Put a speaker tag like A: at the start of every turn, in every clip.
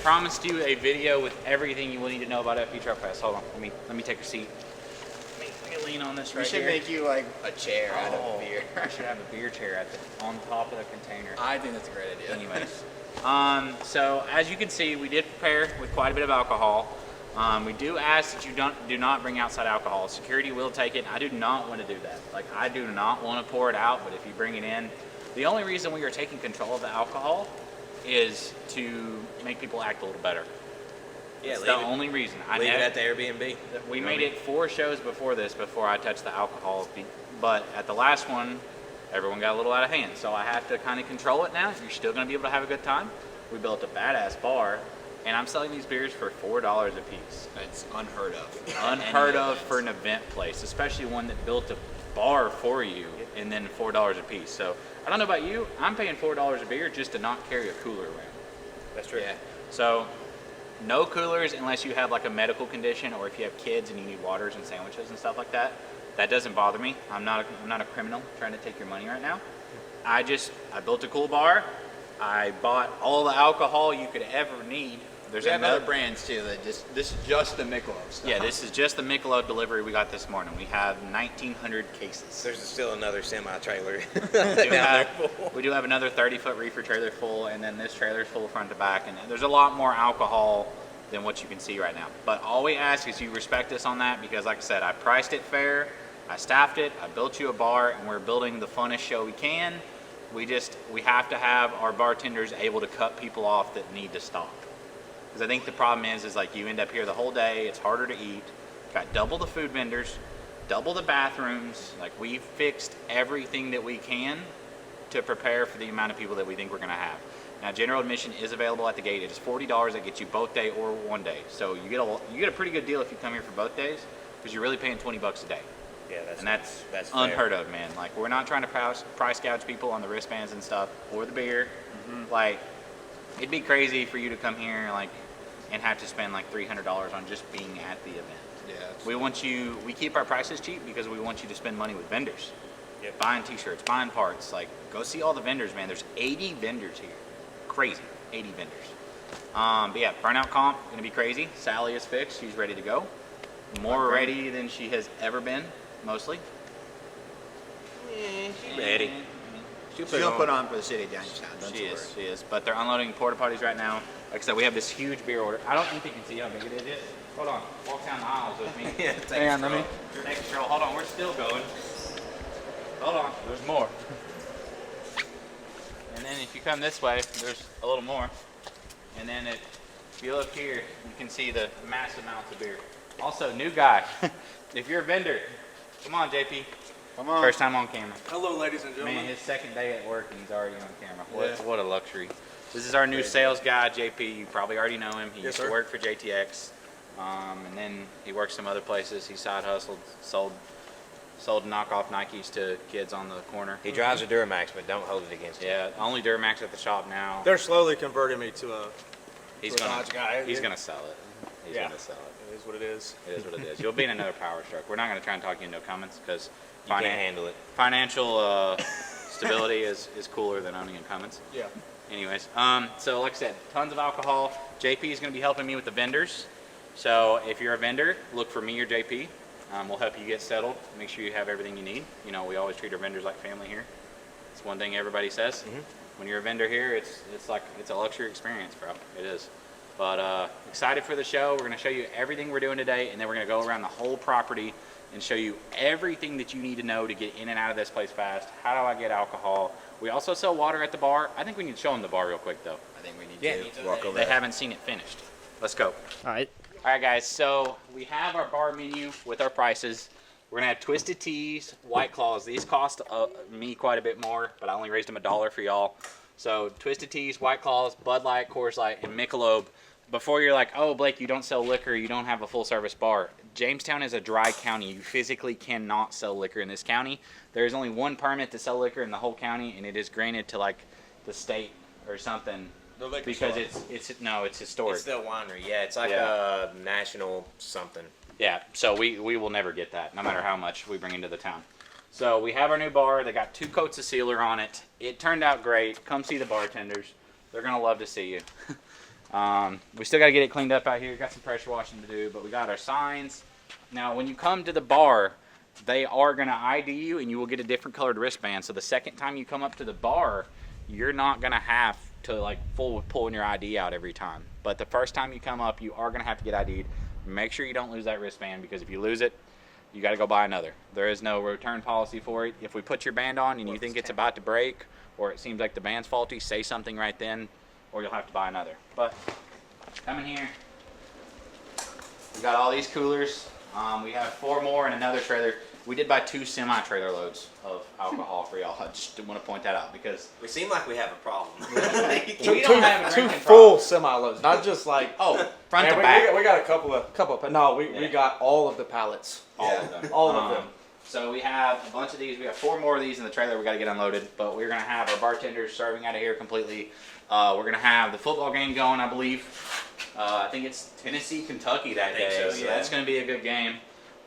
A: promised you a video with everything you will need to know about FP Truck Fest. Hold on, let me take a seat. Let me lean on this right here.
B: We should make you like a chair out of beer.
A: I should have a beer chair on top of the container.
B: I think that's a great idea.
A: Anyways, so as you can see, we did prepare with quite a bit of alcohol. We do ask that you do not bring outside alcohol. Security will take it. I do not want to do that. Like, I do not want to pour it out, but if you bring it in, the only reason we are taking control of the alcohol is to make people act a little better. Yeah, it's the only reason.
C: Leave it at the Airbnb.
A: We made it 4 shows before this, before I touched the alcohol. But at the last one, everyone got a little out of hand. So I have to kind of control it now. You're still going to be able to have a good time. We built a badass bar. And I'm selling these beers for $4 a piece.
B: It's unheard of.
A: Unheard of for an event place, especially one that built a bar for you and then $4 a piece. So I don't know about you, I'm paying $4 a beer just to not carry a cooler around.
C: That's true.
A: Yeah. So no coolers unless you have like a medical condition or if you have kids and you need waters and sandwiches and stuff like that. That doesn't bother me. I'm not a criminal trying to take your money right now. I built a cool bar. I bought all the alcohol you could ever need.
B: We have other brands too. This is just the Michelob stuff.
A: Yeah, this is just the Michelob delivery we got this morning. We have 1,900 cases.
C: There's still another semi-trailer.
A: We do have another 30-foot reefer trailer full, and then this trailer's full front to back. And there's a lot more alcohol than what you can see right now. But all we ask is you respect us on that because, like I said, I priced it fair, I staffed it, I built you a bar, and we're building the funnest show we can. We have to have our bartenders able to cut people off that need to stop. Because I think the problem is like you end up here the whole day, it's harder to eat. Got double the food vendors, double the bathrooms. Like, we've fixed everything that we can to prepare for the amount of people that we think we're gonna have. Now, general admission is available at the gate. It is $40 that gets you both day or one day. So you get a pretty good deal if you come here for both days because you're really paying $20 a day.
C: Yeah,
A: that's
C: fair.
A: unheard of, man. Like, we're not trying to price gouge people on the wristbands and stuff or the beer. Like, it'd be crazy for you to come here and have to spend like $300 on just being at the event. Yeah. We keep our prices cheap because we want you to spend money with vendors.
C: Yep.
A: Buying t-shirts, buying parts. Like, go see all the vendors, man. There's 80 vendors here. Crazy, 80 vendors. But yeah, Burnout comp, gonna be crazy. Sally is fixed, she's ready to go. More ready than she has ever been, mostly.
C: Yeah, she's ready.
B: She'll put on for the city of Jamestown.
A: She is. But they're unloading porta potties right now. Like I said, we have this huge beer order. I don't think you can see how big it is. Hold on, walk down the aisles with me.
C: Yeah,
A: Hang on, let me take a stroll. Hold on, we're still going. Hold on, there's more. And then if you come this way, there's a little more. And then if you look here, you can see the massive amounts of beer. Also, new guy. If you're a vendor, come on, JP.
B: Come on.
A: First time on camera.
D: Hello, ladies and gentlemen.
A: Man, his second day at work and he's already on camera. What a luxury. This is our new sales guy, JP. You probably already know him. He used to work for JTX. And then he worked some other places. He side hustled, sold knockoff Nikes to kids on the corner.
C: He drives a Duramax, but don't hold it against him.
A: Yeah, only Duramax at the shop now.
D: They're slowly converting me to a
A: Dodge
D: guy.
A: He's gonna sell it. He's gonna sell it.
D: It is what it is.
A: It is what it is. You'll be in another power truck. We're not gonna try and talk you into comments because
C: You can't handle it.
A: Financial stability is cooler than owning incumbents.
D: Yeah.
A: Anyways, so like I said, tons of alcohol. JP is going to be helping me with the vendors. So if you're a vendor, look for me or JP. We'll help you get settled. Make sure you have everything you need. You know, we always treat our vendors like family here. It's one thing everybody says. When you're a vendor here, it's a luxury experience, bro. It is. But excited for the show. We're going to show you everything we're doing today, and then we're going to go around the whole property and show you everything that you need to know to get in and out of this place fast. How do I get alcohol? We also sell water at the bar. I think we need to show them the bar real quick, though.
B: I think we need to walk over
A: They
B: there.
A: haven't seen it finished. Let's go.
B: All right.
A: All right, guys. So we have our bar menu with our prices. We're going to have Twisted Teas, White Claws. These cost me quite a bit more, but I only raised them $1 for y'all. So Twisted Teas, White Claws, Bud Light, Coors Light, and Michelob. Before you're like, oh, Blake, you don't sell liquor, you don't have a full-service bar. Jamestown is a dry county. You physically cannot sell liquor in this county. There is only one permit to sell liquor in the whole county, and it is granted to like the state or something.
D: The liquor
A: because
D: store.
A: it's historic.
C: It's the winery. Yeah, it's like a national something.
A: Yeah, so we will never get that, no matter how much we bring into the town. So we have our new bar. They got 2 coats of sealer on it. It turned out great. Come see the bartenders. They're going to love to see you. We still got to get it cleaned up out here. Got some pressure washing to do, but we got our signs. Now, when you come to the bar, they are going to ID you, and you will get a different colored wristband. So the second time you come up to the bar, you're not going to have to like pulling your ID out every time. But the first time you come up, you are going to have to get ID'd. Make sure you don't lose that wristband, because if you lose it, you got to go buy another. There is no return policy for it. If we put your band on and you think it's about to break, or it seems like the band's faulty, say something right then, or you'll have to buy another. But come in here. We got all these coolers. We have 4 more in another trailer. We did buy 2 semi-trailer loads of alcohol for y'all. I just want to point that out because
C: We seem like we have a problem.
A: we don't have a
D: two
A: drinking
D: full
A: problem.
D: semi-loads, not just like.
A: Oh, front
D: Man,
A: to
D: we
A: back.
D: got a couple of. No, we
A: Yeah.
D: got all of the pallets.
A: All of them.
D: All of them.
A: So we have a bunch of these. We have 4 more of these in the trailer. We got to get unloaded. But we're gonna have our bartenders serving out of here completely. We're gonna have the football game going, I believe. I think it's Tennessee, Kentucky that day.
C: so,
A: So
C: yeah.
A: that's gonna be a good game.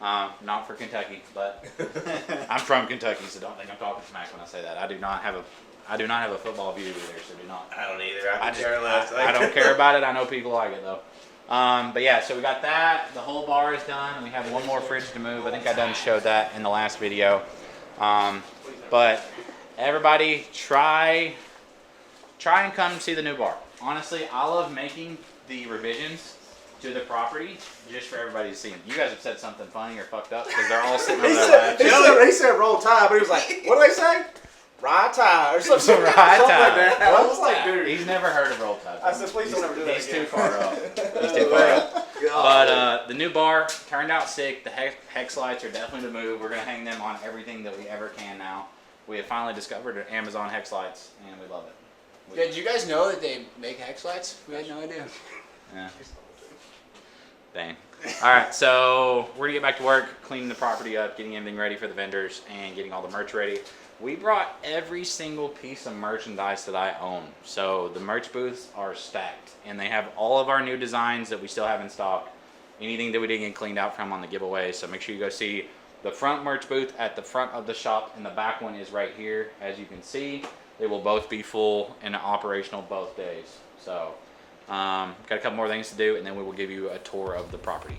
A: Not for Kentucky, but I'm from Kentucky, so don't think I'm talking smack when I say that. I do not have a football view either, so do not.
C: I don't either. I
A: I,
C: can care less.
A: I don't care about it. I know people like it though. But yeah, so we got that. The whole bar is done. We have 1 more fridge to move. I think I done showed that in the last video. But everybody try and come see the new bar. Honestly, I love making the revisions to the property just for everybody to see. You guys have said something funny or fucked up because they're all sitting over their laps.
D: He said roll tide, but he was like, what do they say? Ride tide or something.
A: Ride
D: something
A: tide.
D: like that. I was like, dude.
A: He's never heard of Roll Tide.
D: I said, please don't ever do that
A: He's
D: again.
A: too far up. He's too far up. But the new bar turned out sick. The hex lights are definitely the move. We're going to hang them on everything that we ever can now. We have finally discovered Amazon hex lights, and we love it.
E: Yeah, did you guys know that they make hex lights? We had no idea.
A: Yeah. Dang. All right, so we're going to get back to work, cleaning the property up, getting everything ready for the vendors, and getting all the merch ready. We brought every single piece of merchandise that I own. So the merch booths are stacked, and they have all of our new designs that we still have in stock. Anything that we didn't get cleaned out from on the giveaway. So make sure you go see the front merch booth at the front of the shop, and the back one is right here. As you can see, they will both be full and operational both days. So got a couple more things to do, and then we will give you a tour of the property.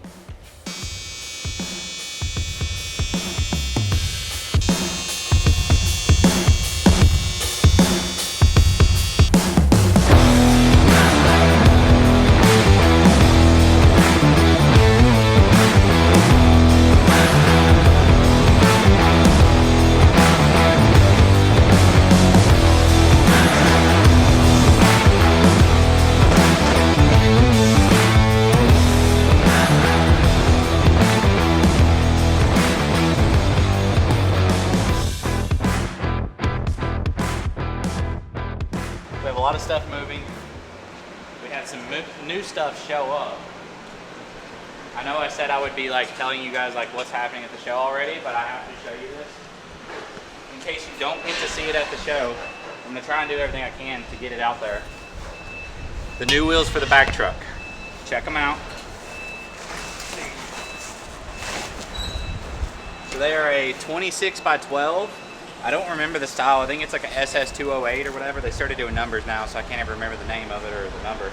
A: We have a lot of stuff moving. We had some new stuff show up. I know I said I would be like telling you guys like what's happening at the show already, but I have to show you this. In case you don't get to see it at the show, I'm gonna try and do everything I can to get it out there. The new wheels for the back truck. Check them out. So they are a 26 by 12. I don't remember the style. I think it's like a SS208 or whatever. They started doing numbers now, so I can't ever remember the name of it or the number.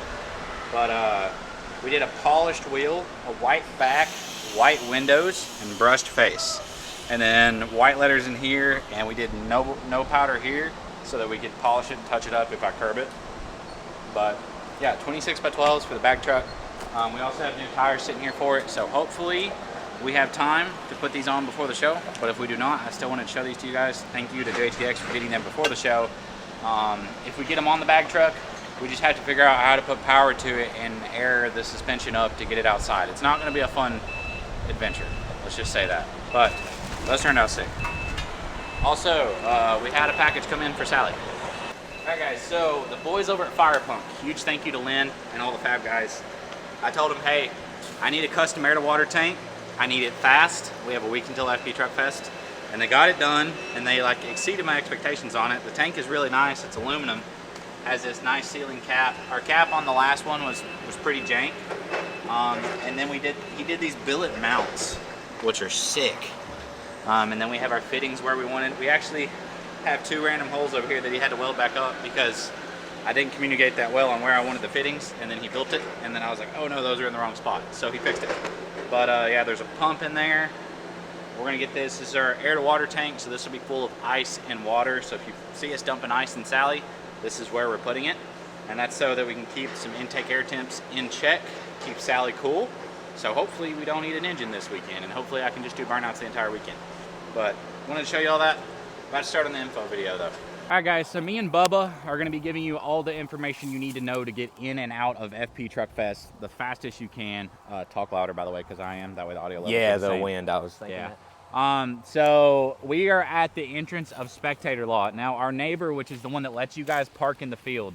A: But we did a polished wheel, a white back, white windows, and brushed face. And then white letters in here, and we did no powder here so that we could polish it and touch it up if I curb it. But yeah, 26 by 12s for the back truck. We also have new tires sitting here for it, so hopefully we have time to put these on before the show, but if we do not, I still wanted to show these to you guys. Thank you to JTX for getting them before the show. If we get them on the bag truck, we just have to figure out how to put power to it and air the suspension up to get it outside. It's not going to be a fun adventure, let's just say that, but those turned out sick. Also, we had a package come in for Sally. Alright guys, so the boys over at Firepunk, huge thank you to Lynn and all the Fab guys. I told them, hey, I need a custom air-to-water tank. I need it fast. We have a week until FP Truck Fest, and they got it done, and they like exceeded my expectations on it. The tank is really nice. It's aluminum, has this nice sealing cap. Our cap on the last one was pretty jank, and then he did these billet mounts, which are sick. And then we have our fittings where we wanted. We actually have 2 random holes over here that he had to weld back up because I didn't communicate that well on where I wanted the fittings, and then he built it, and then I was like, oh no, those are in the wrong spot. So he fixed it. But yeah, there's a pump in there. We're gonna get this. This is our air to water tank, so this will be full of ice and water. So if you see us dumping ice in Sally, this is where we're putting it. And that's so that we can keep some intake air temps in check, keep Sally cool. So hopefully we don't need an engine this weekend, and hopefully I can just do burnouts the entire weekend. But wanted to show you all that. About to start on the info video though. All right guys, so me and Bubba are gonna be giving you all the information you need to know to get in and out of FP Truck Fest the fastest you can. Talk louder, by the way, because I am, that way the audio level
C: Yeah,
A: is
C: the
A: same.
C: wind, I was thinking
A: Yeah.
C: that.
A: So we are at the entrance of Spectator lot. Now our neighbor, which is the one that lets you guys park in the field,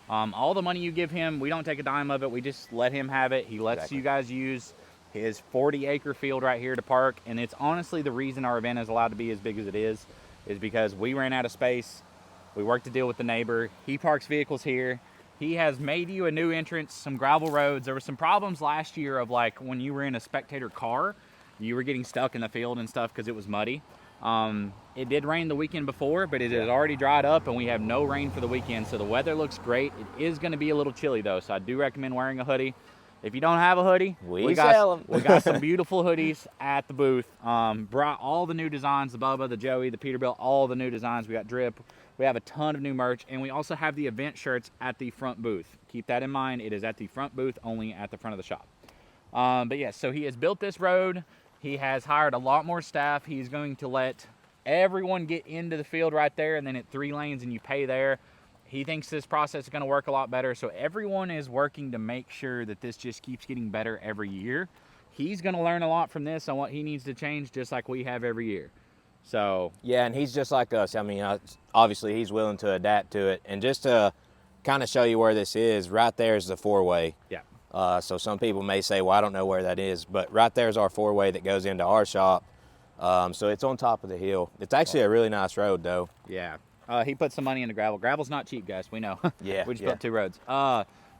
A: all the money you give him, we don't take a dime of it. We just let him have it. He lets you guys use his 40-acre field right here to park. And it's honestly the reason our event is allowed to be as big as it is because we ran out of space. We worked a deal with the neighbor. He parks vehicles here. He has made you a new entrance, some gravel roads. There were some problems last year of like when you were in a Spectator car, you were getting stuck in the field and stuff because it was muddy. It did rain the weekend before, but it has already dried up and we have no rain for the weekend. So the weather looks great. It is gonna be a little chilly though. So I do recommend wearing a hoodie. If you don't have a hoodie, we got some beautiful hoodies at the booth. Brought all the new designs, the Bubba, the Joey, the Peterbilt, all the new designs. We got drip. We have a ton of new merch, and we also have the event shirts at the front booth. Keep that in mind. It is at the front booth, only at the front of the shop. But yeah, so he has built this road. He has hired a lot more staff. He's going to let everyone get into the field right there, and then at 3 lanes, and you pay there. He thinks this process is going to work a lot better. So everyone is working to make sure that this just keeps getting better every year. He's going to learn a lot from this on what he needs to change, just like we have every year. So
C: Yeah, and he's just like us. I mean, obviously he's willing to adapt to it. And just to kind of show you where this is, right there is the 4-way.
A: yeah.
C: So some people may say, well, I don't know where that is, but right there is our 4-way that goes into our shop. So it's on top of the hill. It's actually a really nice road though.
A: Yeah. He put some money into gravel. Gravel's not cheap, guys. We know.
C: Yeah,
A: We just
C: yeah.
A: built 2 roads.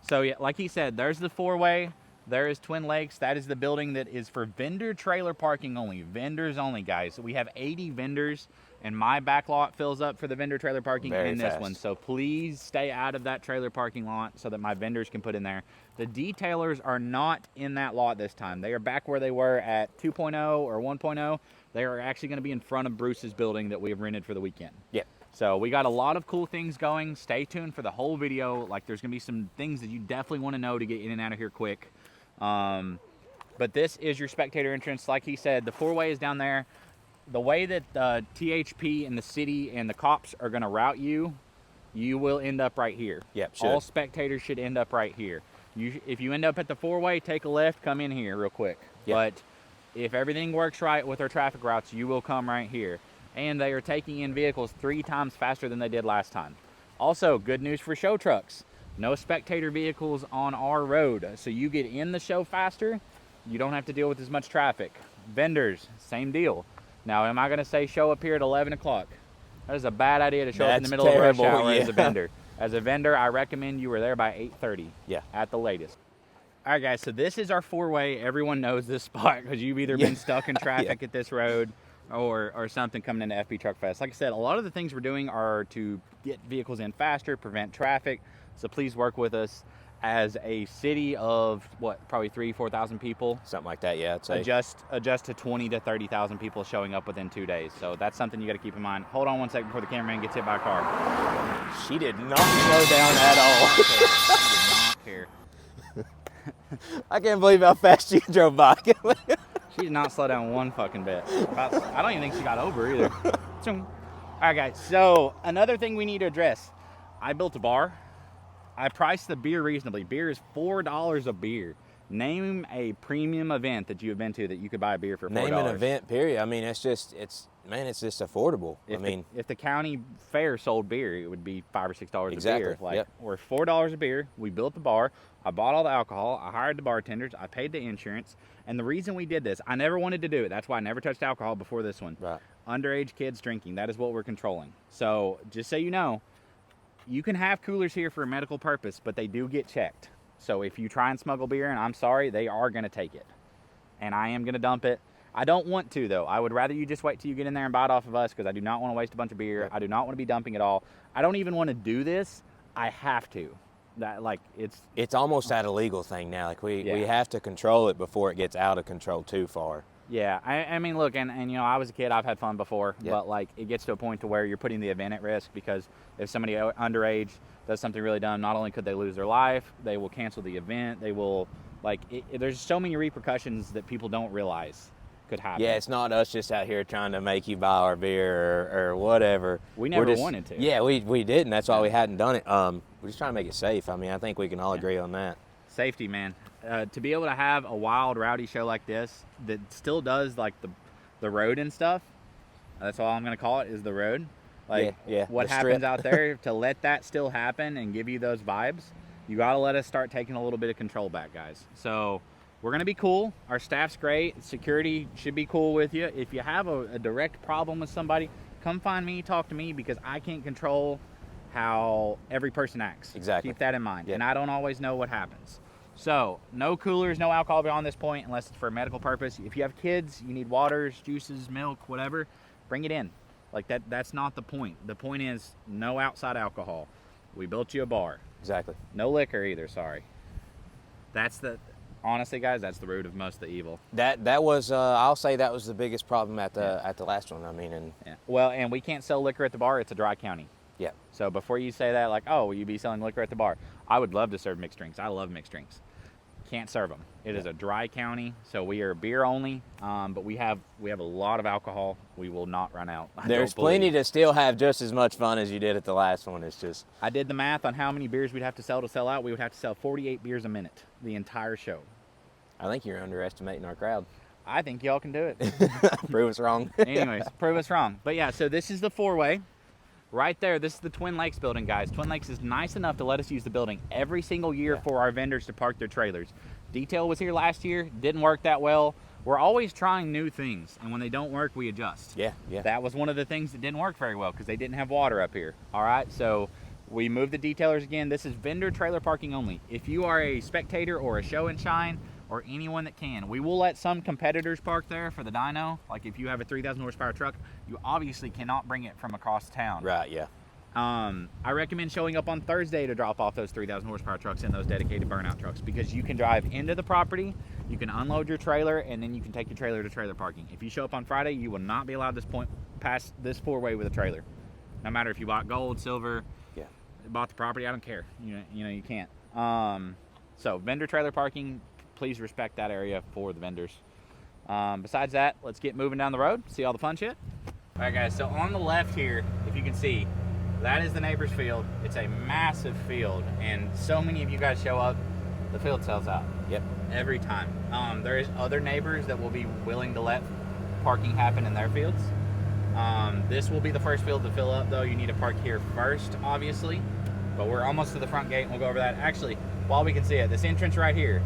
A: So yeah, like he said, there's the 4-way. There is Twin Lakes. That is the building that is for vendor trailer parking only. Vendors only, guys. So we have 80 vendors, and my back lot fills up for the vendor trailer parking
C: Very
A: in this
C: fast.
A: one. So please stay out of that trailer parking lot so that my vendors can put in there. The detailers are not in that lot this time. They are back where they were at 2.0 or 1.0. They are actually going to be in front of Bruce's building that we have rented for the weekend.
C: Yeah.
A: So we got a lot of cool things going. Stay tuned for the whole video. Like there's gonna be some things that you definitely want to know to get in and out of here quick. But this is your Spectator entrance. Like he said, the 4-way is down there. The way that THP and the city and the cops are gonna route you, you will end up right here.
C: Yep,
A: All
C: should.
A: spectators should end up right here. If you end up at the 4-way, take a left, come in here real quick.
C: Yep.
A: But if everything works right with our traffic routes, you will come right here. And they are taking in vehicles 3 times faster than they did last time. Also, good news for show trucks. No Spectator vehicles on our road. So you get in the show faster, you don't have to deal with as much traffic. Vendors, same deal. Now, am I gonna say show up here at 11 o'clock? That is a bad idea to show up in the
C: That's
A: middle
C: terrible,
A: of rush hour as
C: yeah.
A: a vendor. As a vendor, I recommend you were there by 8:30.
C: Yeah.
A: At the latest. All right, guys, so this is our 4-way. Everyone knows this spot because you've either been stuck in traffic at this road or something coming into FP Truck Fest. Like I said, a lot of the things we're doing are to get vehicles in faster, prevent traffic. So please work with us as a city of, what, probably 3,000-4,000 people.
C: Something like that, yeah, I'd say.
A: Adjust to 20,000 to 30,000 people showing up within 2 days. So that's something you got to keep in mind. Hold on one second before the cameraman gets hit by a car.
C: She did not slow down at all.
A: She did not care.
C: I can't believe how fast she drove by.
A: She did not slow down one fucking bit. I don't even think she got over either. All right, guys. So another thing we need to address. I built a bar. I priced the beer reasonably. Beer is $4 a beer. Name a premium event that you have been to that you could buy a beer for $4.
C: Name an event, period. I mean, it's just affordable.
A: If the county fair sold beer, it would be $5 or $6
C: Exactly,
A: a beer. Like,
C: yep.
A: We're $4 a beer. We built the bar. I bought all the alcohol. I hired the bartenders. I paid the insurance. And the reason we did this, I never wanted to do it. That's why I never touched alcohol before this one.
C: Right.
A: Underage kids drinking. That is what we're controlling. So just so you know, you can have coolers here for a medical purpose, but they do get checked. So if you try and smuggle beer, and I'm sorry, they are going to take it. And I am going to dump it. I don't want to, though. I would rather you just wait till you get in there and buy it off of us because I do not want to waste a bunch of beer. I do not want to be dumping it all. I don't even want to do this I have to. That like
C: It's almost that illegal thing now. Like we
A: Yeah.
C: have to control it before it gets out of control too far.
A: Yeah, I mean, look, and you know, I was a kid. I've had fun before,
C: Yep.
A: but like, it gets to a point to where you're putting the event at risk because if somebody underage does something really dumb, not only could they lose their life, they will cancel the event. They will there's so many repercussions that people don't realize could happen.
C: Yeah, it's not us just out here trying to make you buy our beer or whatever.
A: We
C: We're
A: never
C: just-
A: wanted to.
C: Yeah, we didn't. That's why we hadn't done it. We're just trying to make it safe. I mean, I think we can all agree on that.
A: Safety, man. To be able to have a wild, rowdy show like this that still does like the road and stuff. That's all I'm gonna call it, is the road. Like
C: Yeah,
A: what
C: the
A: happens
C: strip.
A: out there, to let that still happen and give you those vibes, you gotta let us start taking a little bit of control back, guys. So we're gonna be cool. Our staff's great. Security should be cool with you. If you have a direct problem with somebody, come find me, talk to me, because I can't control how every person acts.
C: Exactly.
A: Keep that in mind.
C: Yep.
A: And I don't always know what happens. So, no coolers, no alcohol beyond this point unless it's for a medical purpose. If you have kids, you need waters, juices, milk, whatever, bring it in. Like that's not the point. The point is no outside alcohol. We built you a bar.
C: Exactly.
A: No liquor either, sorry. Honestly, guys, that's the root of most of the evil.
C: That was I'll say that was the biggest problem at the last one. I mean, and
A: Yeah. Well, and we can't sell liquor at the bar. It's a dry county.
C: yeah.
A: So before you say that, like, oh, will you be selling liquor at the bar? I would love to serve mixed drinks. I love mixed drinks. Can't serve them. It is a dry county, so we are beer only. But we have a lot of alcohol. We will not run out.
C: There's plenty to still have just as much fun as you did at the last one. It's just
A: I did the math on how many beers we'd have to sell out. We would have to sell 48 beers a minute the entire show.
C: I think you're underestimating our crowd.
A: I think y'all can do it.
C: Prove us wrong.
A: Anyways, prove us wrong. But yeah, so this is the four-way. Right there, this is the Twin Lakes building, guys. Twin Lakes is nice enough to let us use the building every single year for our vendors to park their trailers. Detail was here last year, didn't work that well. We're always trying new things, and when they don't work, we adjust.
C: Yeah.
A: That was one of the things that didn't work very well because they didn't have water up here. All right, so we moved the detailers again. This is vendor trailer parking only. If you are a Spectator or a Show and Shine or anyone that can, we will let some competitors park there for the dyno. Like if you have a 3,000 horsepower truck, you obviously cannot bring it from across town.
C: Right. Yeah.
A: I recommend showing up on Thursday to drop off those 3,000 horsepower trucks in those dedicated burnout trucks, because you can drive into the property, you can unload your trailer, and then you can take your trailer to trailer parking. If you show up on Friday, you will not be allowed past this four-way with a trailer. No matter if you bought gold, silver, bought the property, I don't care. You know you can't. So vendor trailer parking, please respect that area for the vendors. Besides that, let's get moving down the road, see all the fun shit. All right, guys, so on the left here, if you can see, that is the neighbor's field. It's a massive field, and so many of you guys show up, the field sells out.
C: Yep.
A: Every time. There is other neighbors that will be willing to let parking happen in their fields. This will be the first field to fill up, though. You need to park here first, obviously, but we're almost to the front gate, and we'll go over that. Actually, while we can see it, this entrance right here,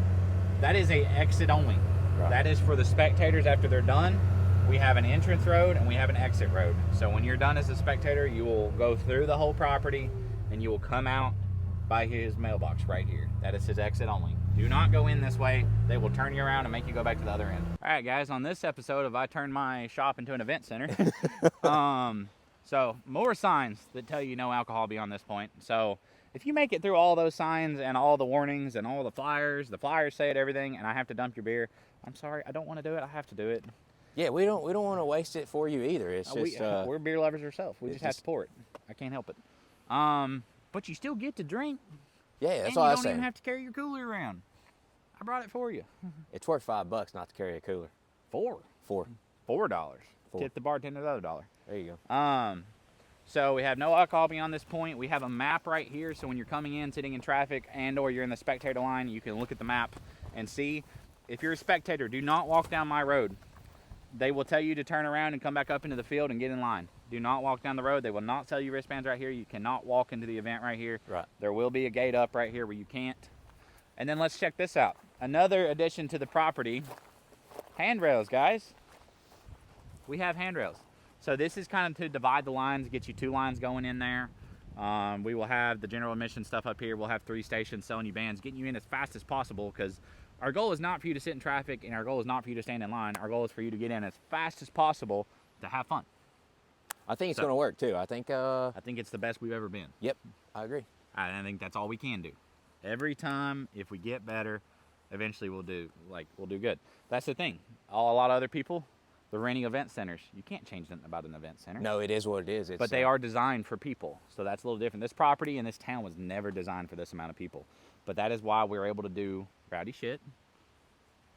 A: that is a exit only.
C: Right.
A: That is for the spectators after they're done. We have an entrance road and we have an exit road. So when you're done as a spectator, you will go through the whole property and you will come out by his mailbox right here. That is his exit only. Do not go in this way. They will turn you around and make you go back to the other end. All right, guys, on this episode of I Turned My Shop into an Event Center. So more signs that tell you no alcohol beyond this point. So if you make it through all those signs and all the warnings and all the flyers say it, everything, and I have to dump your beer, I'm sorry, I don't want to do it. I have to do it.
C: Yeah, we don't want to waste it for you either. It's just
A: We're beer lovers ourselves. We just have to pour it. I can't help it. But you still get to drink.
C: yeah, that's
A: And
C: all
A: you
C: I
A: don't
C: say.
A: even have to carry your cooler around. I brought it for you.
C: It's worth $5 not to carry a cooler.
A: $4.
C: $4.
A: $4.
C: Four.
A: Tip the bartender the other $1.
C: There you go.
A: So we have no alcohol beyond this point. We have a map right here, so when you're coming in, sitting in traffic, and or you're in the spectator line, you can look at the map and see. If you're a spectator, do not walk down my road. They will tell you to turn around and come back up into the field and get in line. Do not walk down the road. They will not sell you wristbands right here. You cannot walk into the event right here.
C: Right.
A: There will be a gate up right here where you can't. And then let's check this out. Another addition to the property, handrails, guys. We have handrails. So this is kind of to divide the lines, get you 2 lines going in there. We will have the general admission stuff up here. We'll have 3 stations selling you bands, getting you in as fast as possible, because our goal is not for you to sit in traffic, and our goal is not for you to stand in line. Our goal is for you to get in as fast as possible to have fun.
C: I think it's
A: So-
C: going to work too. I think
A: I think it's the best we've ever been.
C: Yep, I agree.
A: I think that's all we can do. Every time, if we get better, eventually we'll do good. That's the thing. A lot of other people, they're renting event centers. You can't change nothing about an event center.
C: No, it is what it is. It's,
A: But they are designed for people, so that's a little different. This property in this town was never designed for this amount of people. But that is why we're able to do rowdy shit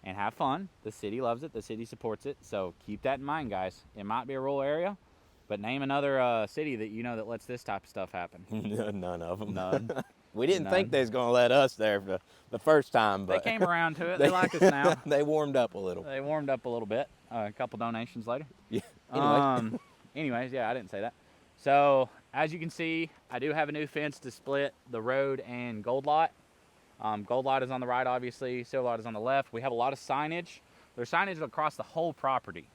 A: and have fun. The city loves it. The city supports it. So keep that in mind, guys. It might be a rural area, but name another city that you know that lets this type of stuff happen.
C: None of them.
A: None.
C: We didn't think they was going to let us there for the first time, but
A: They came around to it. They like us now.
C: they warmed up a little.
A: They warmed up a little bit. A couple donations later.
C: Yeah. Anyway.
A: Anyways, yeah, I didn't say that. So as you can see, I do have a new fence to split the road and Gold Lot. Gold Lot is on the right, obviously. Silver Lot is on the left. We have a lot of signage. There's signage across the whole property,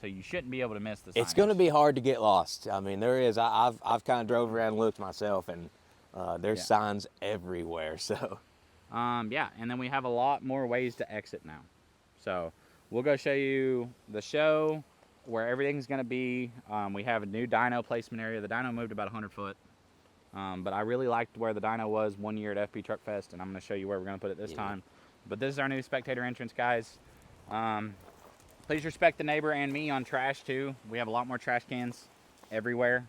A: so you shouldn't be able to miss the signage.
C: It's going to be hard to get lost. I mean, there is. I've kind of drove around and looked myself, and there's signs everywhere. So.
A: Yeah, and then we have a lot more ways to exit now. So we'll go show you the show, where everything's going to be. We have a new dyno placement area. The dyno moved about 100 foot. But I really liked where the dyno was one year at FP Truck Fest, and I'm going to show you where we're going to put it this time. But this is our new Spectator entrance, guys. Please respect the neighbor and me on trash, too. We have a lot more trash cans everywhere.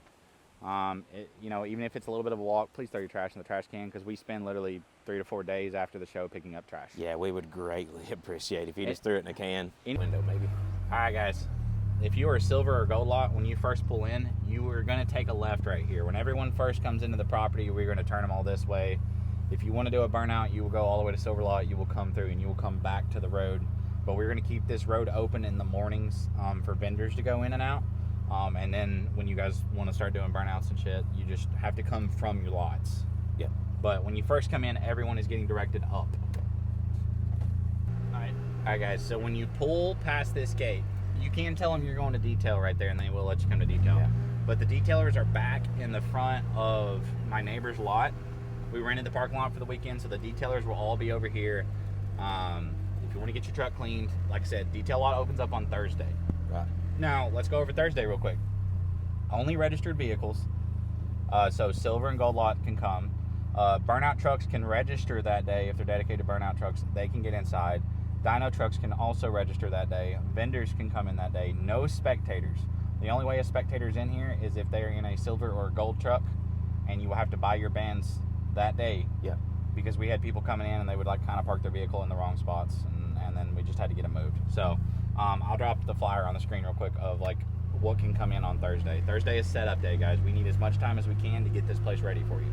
A: You know, even if it's a little bit of a walk, please throw your trash in the trash can, because we spend literally 3 to 4 days after the show picking up trash.
C: Yeah, we would greatly appreciate if you just threw it in a can. Window, maybe.
A: All right, guys. If you are a silver or gold lot, when you first pull in, you are going to take a left right here. When everyone first comes into the property, we're going to turn them all this way. If you want to do a burnout, you will go all the way to silver lot. You will come through and you will come back to the road. But we're going to keep this road open in the mornings for vendors to go in and out. And then when you guys want to start doing burnouts and shit, you just have to come from your lots.
C: Yeah.
A: But when you first come in, everyone is getting directed up. All right, guys. So when you pull past this gate, you can tell them you're going to detail right there, and they will let you come to detail. Yeah. But the detailers are back in the front of my neighbor's lot. We rented the parking lot for the weekend, so the detailers will all be over here. If you want to get your truck cleaned, like I said, detail lot opens up on Thursday.
C: Right.
A: Now, let's go over Thursday real quick. Only registered vehicles, so silver and gold lot can come. Burnout trucks can register that day if they're dedicated burnout trucks. They can get inside. Dyno trucks can also register that day. Vendors can come in that day. No spectators. The only way a spectator's in here is if they're in a silver or gold truck, and you will have to buy your bands that day.
C: Yeah.
A: Because we had people coming in and they would like kind of park their vehicle in the wrong spots, and then we just had to get them moved. So I'll drop the flyer on the screen real quick of like what can come in on Thursday. Thursday is setup day, guys. We need as much time as we can to get this place ready for you.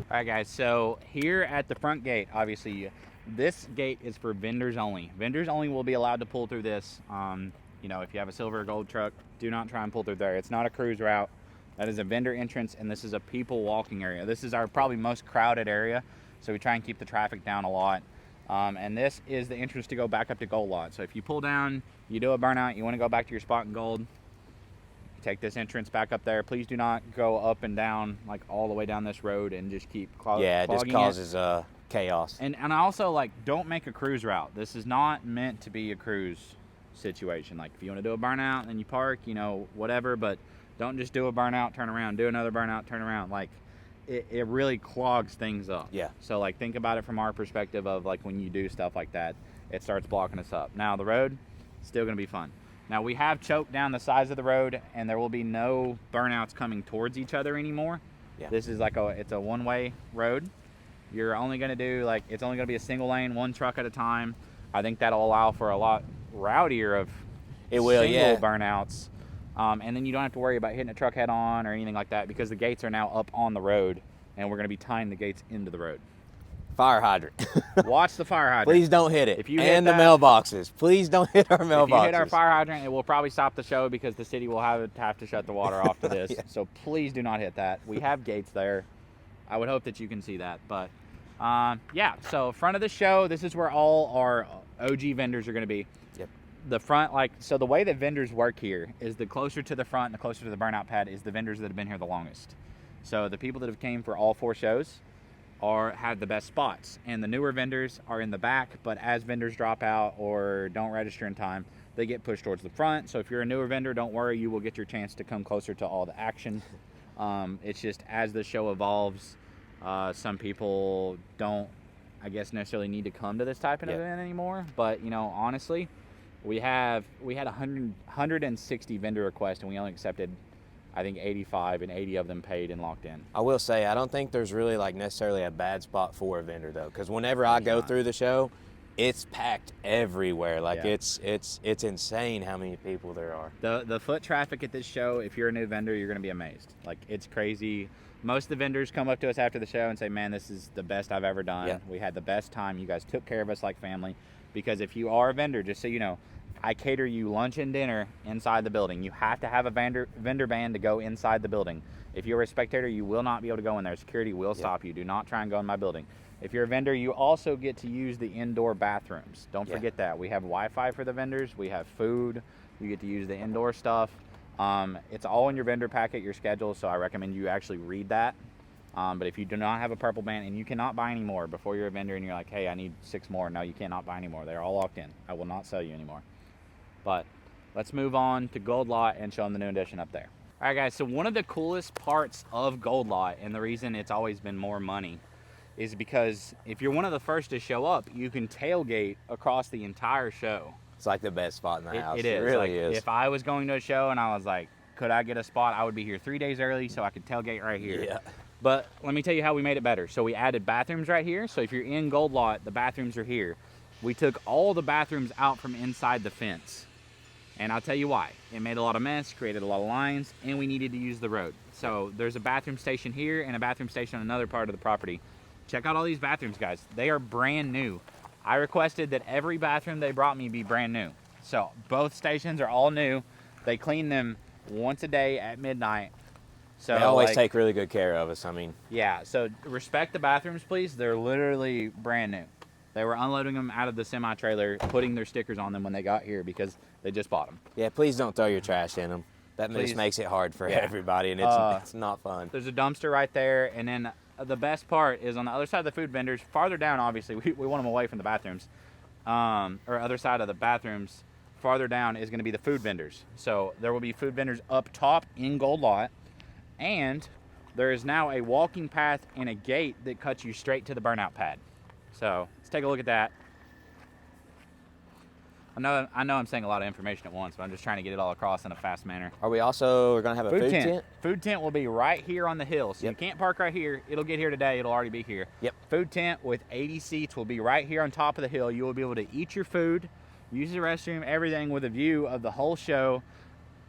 A: All right, guys. So here at the front gate, obviously, this gate is for vendors only. Vendors only will be allowed to pull through this. You know, if you have a silver or gold truck, do not try and pull through there. It's not a cruise route. That is a vendor entrance, and this is a people walking area. This is our probably most crowded area, so we try and keep the traffic down a lot. And this is the entrance to go back up to Gold Lot. So if you pull down, you do a burnout, you want to go back to your spot in Gold, you take this entrance back up there. Please do not go up and down, like all the way down this road and just keep clogging
C: it just causes chaos.
A: And also, like, don't make a cruise route. This is not meant to be a cruise situation. Like, if you want to do a burnout and you park, you know, whatever, but don't just do a burnout, turn around, do another burnout, turn around. Like, it really clogs things up.
C: Yeah.
A: So, like, think about it from our perspective of, like, when you do stuff like that, it starts blocking us up. Now, the road, still going to be fun. Now, we have choked down the sides of the road, and there will be no burnouts coming towards each other anymore.
C: Yeah.
A: This is like it's a one-way road. You're only going to do, like, it's only going to be a single lane, one truck at a time. I think that'll allow for a lot rowdier of single burnouts. And then you don't have to worry about hitting a truck head on or anything like that, because the gates are now up on the road, and we're going to be tying the gates into the road.
C: Fire hydrant.
A: Watch the fire hydrant.
C: Please don't hit it.
A: If you
C: and
A: hit
C: the
A: that,
C: mailboxes. Please don't hit our mailboxes.
A: If you hit our fire hydrant, it will probably stop the show, because the city will have to shut the water off to this.
C: Yeah.
A: So please do not hit that. We have gates there. I would hope that you can see that. But yeah, so front of the show, this is where all our OG vendors are going to be.
C: Yep.
A: The front, so the way that vendors work here is the closer to the front and the closer to the burnout pad is the vendors that have been here the longest. So the people that have came for all 4 shows have the best spots, and the newer vendors are in the back, but as vendors drop out or don't register in time, they get pushed towards the front. So if you're a newer vendor, don't worry, you will get your chance to come closer to all the action. It's just as the show evolves, Some people don't, I guess, necessarily need to come to this type of event anymore. But, you know, honestly, we had 160 vendor requests, and we only accepted, I think, 85, and 80 of them paid and locked in.
C: I will say, I don't think there's really like necessarily a bad spot for a vendor though, because whenever I go through the show, it's packed everywhere. Like it's insane how many people there are.
A: The foot traffic at this show, if you're a new vendor, you're going to be amazed. Like, it's crazy. Most of the vendors come up to us after the show and say, man, this is the best I've ever done.
C: Yeah.
A: We had the best time. You guys took care of us like family. Because if you are a vendor, just so you know, I cater you lunch and dinner inside the building. You have to have a vendor band to go inside the building. If you're a spectator, you will not be able to go in there. Security will stop you. Do not try and go in my building. If you're a vendor, you also get to use the indoor bathrooms. Don't forget that. We have Wi-Fi for the vendors. We have food. You get to use the indoor stuff. It's all in your vendor packet, your schedule, so I recommend you actually read that. But if you do not have a purple band, and you cannot buy any more before you're a vendor and you're like, hey, I need 6 more. No, you cannot buy any more. They're all locked in. I will not sell you anymore. But let's move on to Gold Lot and show them the new addition up there. All right, guys, so one of the coolest parts of Gold Lot, and the reason it's always been more money, is because if you're one of the first to show up, you can tailgate across the entire show.
C: It's like the best spot in the house.
A: It is.
C: It really
A: like,
C: is.
A: If I was going to a show and I was like, could I get a spot, I would be here 3 days early so I could tailgate right here.
C: Yeah.
A: But let me tell you how we made it better. So we added bathrooms right here. So if you're in Gold Lot, the bathrooms are here. We took all the bathrooms out from inside the fence. And I'll tell you why. It made a lot of mess, created a lot of lines, and we needed to use the road. So there's a bathroom station here and a bathroom station on another part of the property. Check out all these bathrooms, guys. They are brand new. I requested that every bathroom they brought me be brand new. So both stations are all new. They clean them once a day at midnight. So
C: They always take really good care of us. I mean,
A: yeah, so respect the bathrooms, please. They're literally brand new. They were unloading them out of the semi-trailer, putting their stickers on them when they got here because they just bought them.
C: yeah, please don't throw your trash in them. That
A: Please.
C: just makes it hard for
A: Yeah.
C: everybody, and it's not fun.
A: There's a dumpster right there, and then the best part is on the other side of the food vendors, farther down, obviously, we want them away from the bathrooms, or other side of the bathrooms, farther down is going to be the food vendors. So there will be food vendors up top in Gold Lot, and there is now a walking path and a gate that cuts you straight to the Burnout pad. So let's take a look at that. I know I'm saying a lot of information at once, but I'm just trying to get it all across in a fast manner.
C: Are we also going to have a food tent?
A: Food tent will be right here on the hill. So
C: Yep.
A: you can't park right here. It'll get here today. It'll already be here.
C: Yep.
A: Food tent with 80 seats will be right here on top of the hill. You will be able to eat your food, use the restroom, everything with a view of the whole show.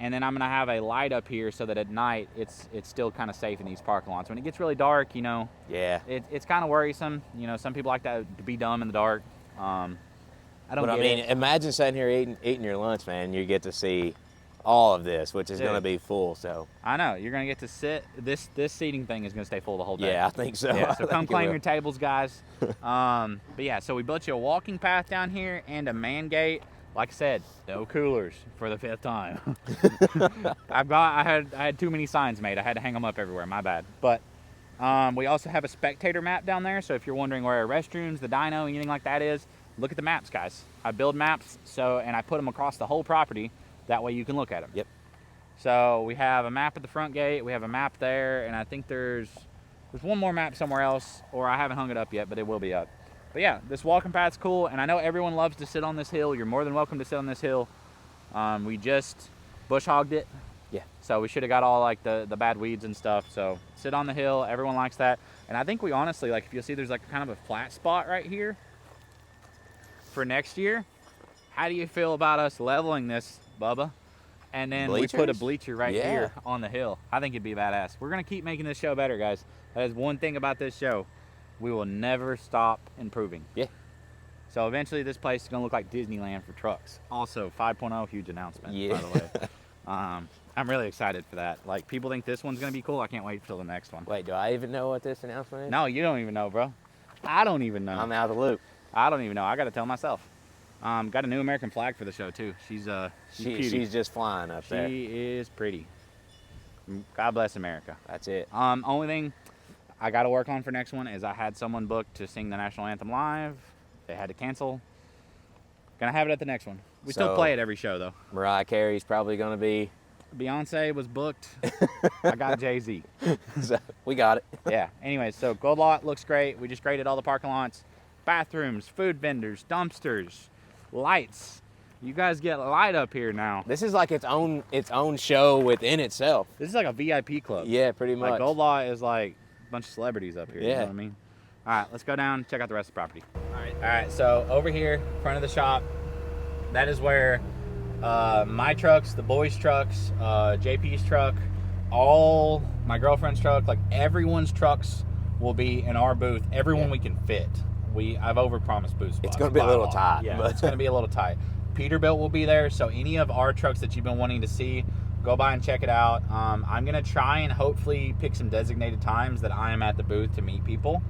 A: And then I'm going to have a light up here so that at night it's still kind of safe in these parking lots. When it gets really dark, you know,
C: Yeah.
A: it's kind of worrisome. You know, some people like to be dumb in the dark. I don't
C: But
A: get
C: I mean,
A: it.
C: imagine sitting here eating your lunch, man. You get to see all of this, which is
A: Dude.
C: going to be full. So
A: I know you're gonna get to sit. This seating thing is gonna stay full the whole day.
C: yeah, I think so.
A: Yeah,
C: I
A: so come
C: think it
A: claim
C: will.
A: your tables, guys. But yeah, so we built you a walking path down here and a man gate. Like I said, no coolers for the 5th time. I had too many signs made. I had to hang them up everywhere. My bad. But we also have a spectator map down there. So if you're wondering where our restrooms, the dyno, anything like that is, look at the maps, guys. I build maps, and I put them across the whole property. That way you can look at them.
C: Yep.
A: So we have a map at the front gate. We have a map there, and I think there's one more map somewhere else, or I haven't hung it up yet, but it will be up. But yeah, this walking path's cool, and I know everyone loves to sit on this hill. You're more than welcome to sit on this hill. We just bush hogged it.
C: Yeah.
A: So we should have got all like the bad weeds and stuff. So sit on the hill. Everyone likes that. And I think we honestly, like, if you'll see, there's like kind of a flat spot right here for next year. How do you feel about us leveling this, Bubba? And then we put a
C: Bleachers?
A: bleacher right
C: Yeah.
A: here on the hill. I think it'd be badass. We're going to keep making this show better, guys. That is one thing about this show. We will never stop improving.
C: Yeah.
A: So eventually this place is going to look like Disneyland for trucks. Also, 5.0, huge announcement,
C: Yeah.
A: by the way. I'm really excited for that. Like, people think this one's going to be cool. I can't wait till the next one.
C: Wait, do I even know what this announcement is?
A: No, you don't even know, bro. I don't even know.
C: I'm out of the loop.
A: I don't even know. I got to tell myself. Got a new American flag for the show, too. She's cutie.
C: She's just flying up there.
A: She is pretty. God bless America.
C: That's it.
A: Only thing I got to work on for next one is I had someone booked to sing the national anthem live. They had to cancel. Gonna have it at the next one. We still
C: So-
A: play it every show, though.
C: Mariah Carey's probably going to be
A: Beyonce was booked. I got Jay-Z.
C: So, we got it.
A: Yeah. Anyway, so Gold Lot looks great. We just graded all the parking lots, bathrooms, food vendors, dumpsters, lights. You guys get light up here now.
C: This is like its own show within itself.
A: This is like a VIP club.
C: Yeah, pretty much.
A: Like Gold Lot is like a bunch of celebrities up here. You know
C: Yeah.
A: what I mean? All right, let's go down, check out the rest of the property. All right. So over here, front of the shop, that is where my trucks, the boys' trucks, JP's truck, all my girlfriend's truck, like everyone's trucks will be in our booth. Everyone we can fit. I've overpromised booth spots.
C: It's going to be a
A: by
C: little
A: lot.
C: tight.
A: Yeah,
C: but
A: it's going to be a little tight. Peterbilt will be there, so any of our trucks that you've been wanting to see, go by and check it out. I'm going to try and hopefully pick some designated times that I am at the booth to meet people,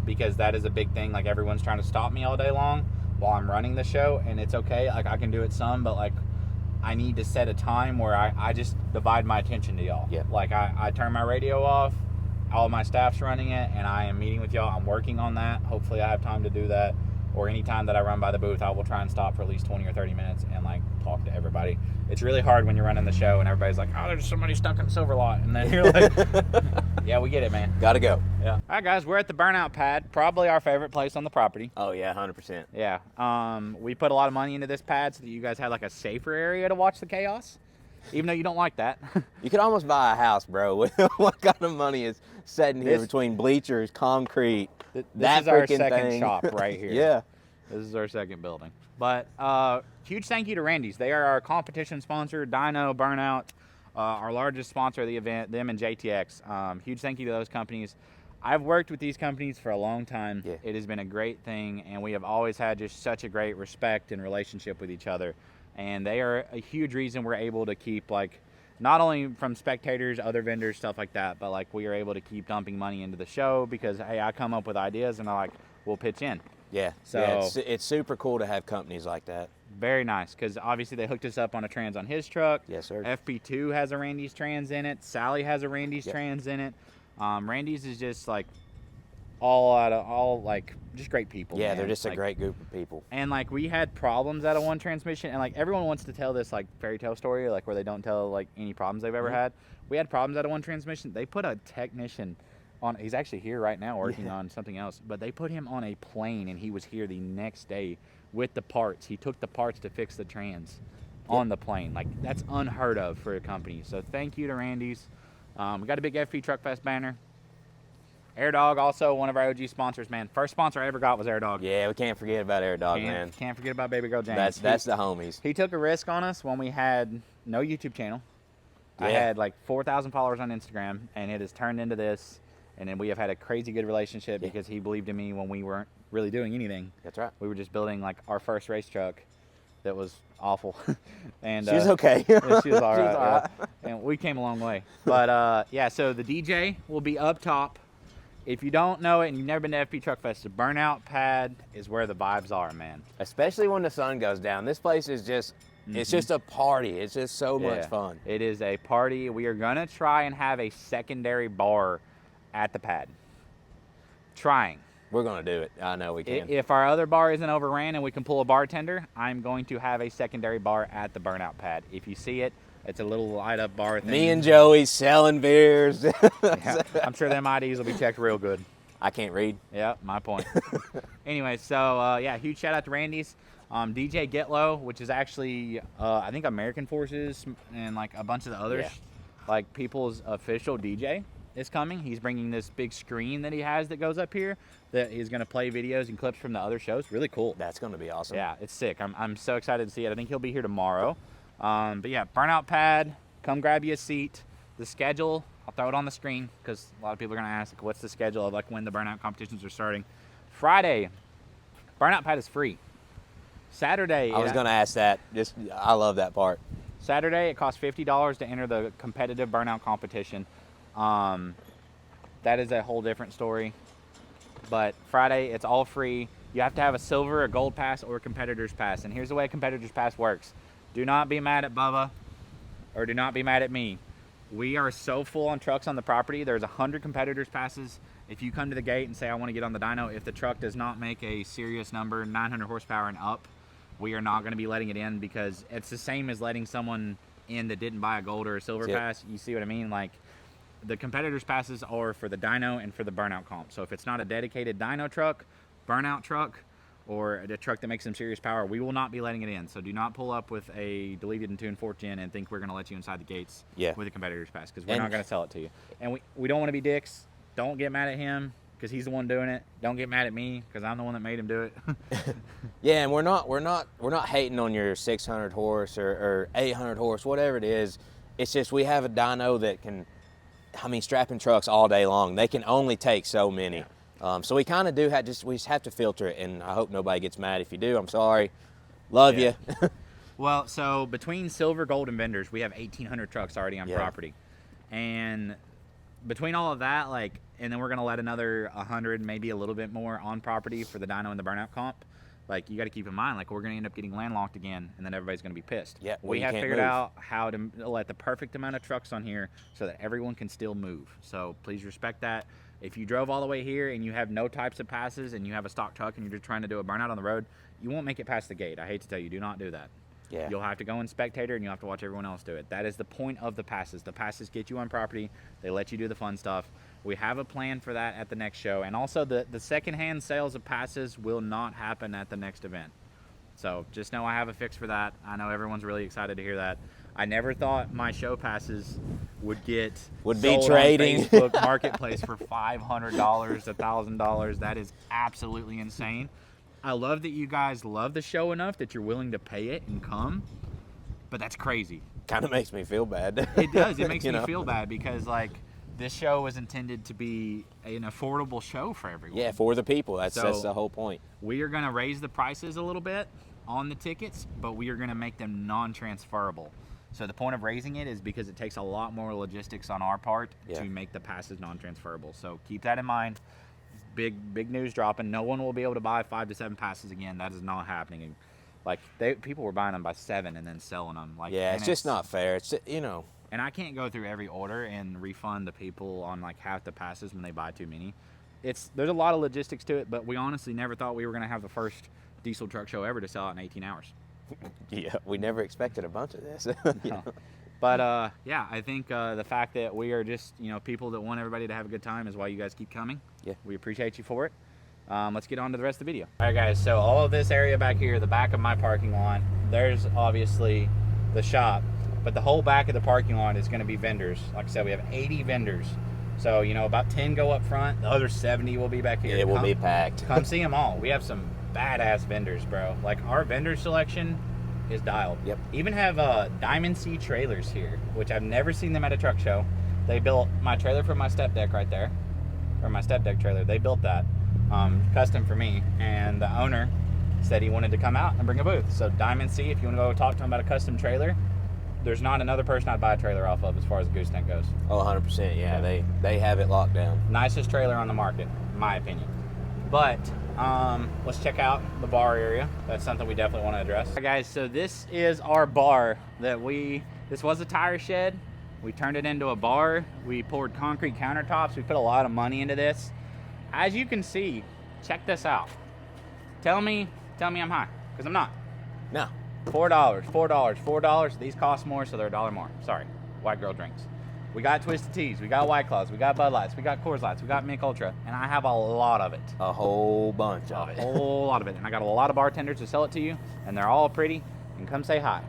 A: because that is a big thing. Like, everyone's trying to stop me all day long while I'm running the show, and it's okay. Like, I can do it some, but like, I need to set a time where I just divide my attention to y'all.
C: Yeah.
A: Like, I turn my radio off, all my staff's running it, and I am meeting with y'all. I'm working on that. Hopefully I have time to do that. Or any time that I run by the booth, I will try and stop for at least 20 or 30 minutes and like talk to everybody. It's really hard when you're running the show and everybody's like, oh, there's somebody stuck in Silver Lot. And then you're like, yeah, we get it, man.
C: Gotta go.
A: Yeah. All right, guys, we're at the Burnout pad. Probably our favorite place on the property.
C: Oh, yeah, 100%.
A: Yeah. We put a lot of money into this pad so that you guys had like a safer area to watch the chaos, even though you don't like that.
C: You could almost buy a house, bro. With what kind of money is sitting here
A: This-
C: between bleachers, concrete,
A: This
C: that
A: is our
C: freaking
A: second
C: thing.
A: shop right here.
C: Yeah.
A: This is our second building. But huge thank you to Randy's. They are our competition sponsor, Dyno, Burnout, our largest sponsor of the event, them and JTX. Huge thank you to those companies. I've worked with these companies for a long time.
C: Yeah.
A: It has been a great thing, and we have always had just such a great respect and relationship with each other. And they are a huge reason we're able to keep, like, not only from spectators, other vendors, stuff like that, but like we are able to keep dumping money into the show because, hey, I come up with ideas and I like, we'll pitch in.
C: Yeah.
A: So-
C: yeah, it's super cool to have companies like that.
A: Very nice, because obviously they hooked us up on a trans on his truck.
C: Yes, sir.
A: FP-2 has a Randy's trans in it. Sally has a Randy's
C: Yep.
A: trans in it. Randy's is just like all like just great people.
C: Yeah,
A: man.
C: they're just
A: like,
C: a great group of people.
A: And like we had problems out of one transmission, and like everyone wants to tell this like fairy tale story, like where they don't tell like any problems they've ever had. We had problems out of one transmission. They put a technician on. He's actually here right now working on something else, but they put him on a plane, and he was here the next day with the parts. He took the parts to fix the trans on the plane. Like, that's unheard of for a company. So thank you to Randy's. We got a big FP Truck Fest banner. Air Dog, also one of our OG sponsors, man. First sponsor I ever got was Air Dog.
C: Yeah, we can't forget about Air Dog, man.
A: Can't forget about Baby Girl James.
C: That's the homies.
A: He took a risk on us when we had no YouTube channel. I
C: Yeah.
A: had like 4,000 followers on Instagram, and it has turned into this. And then we have had a crazy good relationship
C: Yeah.
A: because he believed in me when we weren't really doing anything.
C: That's right.
A: We were just building like our first race truck that was awful. And
C: She was okay.
A: yeah, she was all
C: She
A: right.
C: was all right.
A: Yeah. And we came a long way. But yeah, so the DJ will be up top. If you don't know it and you've never been to FP Truck Fest, the Burnout Pad is where the vibes are, man.
C: Especially when the sun goes down. This place is just, it's just a party. It's just so much
A: Yeah.
C: fun.
A: It is a party. We are going to try and have a secondary bar at the pad. Trying.
C: We're going to do it. I know we can.
A: If our other bar isn't overran and we can pull a bartender, I'm going to have a secondary bar at the Burnout Pad. If you see it, it's a little light up bar thing.
C: Me and Joey selling beers.
A: Yeah, I'm sure them IDs will be checked real good.
C: I can't read.
A: Yeah, my point. Anyway, so yeah, huge shout out to Randy's. DJ Get Low, which is actually, I think American Forces and like a bunch of the others,
C: Yeah.
A: like people's official DJ is coming. He's bringing this big screen that he has that goes up here that he's going to play videos and clips from the other shows. Really cool.
C: That's going to be awesome.
A: Yeah, it's sick. I'm so excited to see it. I think he'll be here tomorrow. But yeah, Burnout Pad, come grab you a seat. The schedule, I'll throw it on the screen because a lot of people are going to ask, like, what's the schedule of like when the Burnout competitions are starting. Friday, Burnout Pad is free. Saturday,
C: I was going to ask that. I love that part.
A: Saturday, it costs $50 to enter the competitive Burnout competition. That is a whole different story. But Friday, it's all free. You have to have a silver, a gold pass, or a competitor's pass. And here's the way a competitor's pass works. Do not be mad at Bubba, or do not be mad at me. We are so full on trucks on the property. There's 100 competitors passes. If you come to the gate and say, I want to get on the dyno, if the truck does not make a serious number, 900 horsepower and up, we are not going to be letting it in because it's the same as letting someone in that didn't buy a gold or a silver
C: Yep.
A: pass. You see what I mean? Like, the competitors passes are for the dyno and for the burnout comp. So if it's not a dedicated dyno truck, burnout truck, or a truck that makes some serious power, we will not be letting it in. So do not pull up with a deleted and tuned 4th gen and think we're going to let you inside the gates with a competitor's pass, because we're not going to sell it to you. And we don't want to be dicks. Don't get mad at him because he's the one doing it. Don't get mad at me because I'm the one that made him do it.
C: Yeah, and we're not hating on your 600 horse or 800 horse, whatever it is. It's just we have a dyno that can, I mean, strapping trucks all day long. They can only take so many. So we kind of do we just have to filter it, and I hope nobody gets mad if you do. I'm sorry. Love you.
A: Well, so between silver, gold, and vendors, we have 1,800 trucks already on property. And between all of that, like, and then we're going to let another 100, maybe a little bit more on property for the dyno and the burnout comp. Like, you got to keep in mind, like, we're going to end up getting landlocked again, and then everybody's going to be pissed.
C: Yeah,
A: we have figured out how to let the perfect amount of trucks on here so that everyone can still move. So please respect that. If you drove all the way here and you have no types of passes and you have a stock truck and you're just trying to do a burnout on the road, you won't make it past the gate. I hate to tell you, do not do that.
C: Yeah.
A: You'll have to go in Spectator and you'll have to watch everyone else do it. That is the point of the passes. The passes get you on property. They let you do the fun stuff. We have a plan for that at the next show. And also the secondhand sales of passes will not happen at the next event. So just know I have a fix for that. I know everyone's really excited to hear that. I never thought my show passes would be trading on Facebook Marketplace for $500, $1,000. That is absolutely insane. I love that you guys love the show enough that you're willing to pay it and come, but that's crazy.
C: Kind of makes me feel bad.
A: It does. It makes me feel bad because, like, this show was intended to be an affordable show for everyone.
C: Yeah, for the people. That's the whole point.
A: We are going to raise the prices a little bit on the tickets, but we are going to make them non-transferable. So the point of raising it is because it takes a lot more logistics on our part to make the passes non-transferable. So keep that in mind. Big news dropping. No one will be able to buy 5 to 7 passes again. That is not happening. Like, people were buying them by 7 and then selling them. Like,
C: yeah, it's just not fair. It's, you know.
A: And I can't go through every order and refund the people on like half the passes when they buy too many. There's a lot of logistics to it, but we honestly never thought we were going to have the first diesel truck show ever to sell out in 18 hours.
C: Yeah, we never expected a bunch of this.
A: No. But yeah, I think the fact that we are just, people that want everybody to have a good time is why you guys keep coming.
C: Yeah.
A: We appreciate you for it. Let's get on to the rest of the video. All right, guys, so all of this area back here, the back of my parking lot, there's obviously the shop, but the whole back of the parking lot is going to be vendors. Like I said, we have 80 vendors. So, about 10 go up front. The other 70 will be back here.
C: It will be packed.
A: Come see them all. We have some badass vendors, bro. Like, our vendor selection is dialed.
C: Yep.
A: Even have Diamond Sea trailers here, which I've never seen them at a truck show. They built my trailer for my step deck right there, or my step deck trailer. They built that custom for me, and the owner said he wanted to come out and bring a booth. So Diamond Sea, if you want to go talk to him about a custom trailer, there's not another person I'd buy a trailer off of as far as a goose tent goes.
C: Oh, 100%. Yeah, they have it locked down.
A: Nicest trailer on the market, in my opinion. But let's check out the bar area. That's something we definitely want to address. All right, guys, so this is our bar that this was a tire shed. We turned it into a bar. We poured concrete countertops. We put a lot of money into this. As you can see, check this out. Tell me I'm high, because I'm not.
C: No.
A: $4. These cost more, so they're $1 more. Sorry, white girl drinks. We got Twisted Teas, we got White Claws, we got Bud Lights, we got Coors Lights, we got Mick Ultra, and I have a lot of it.
C: A whole bunch of it.
A: A whole lot of it. And I got a lot of bartenders to sell it to you, and they're all pretty, and come say hi.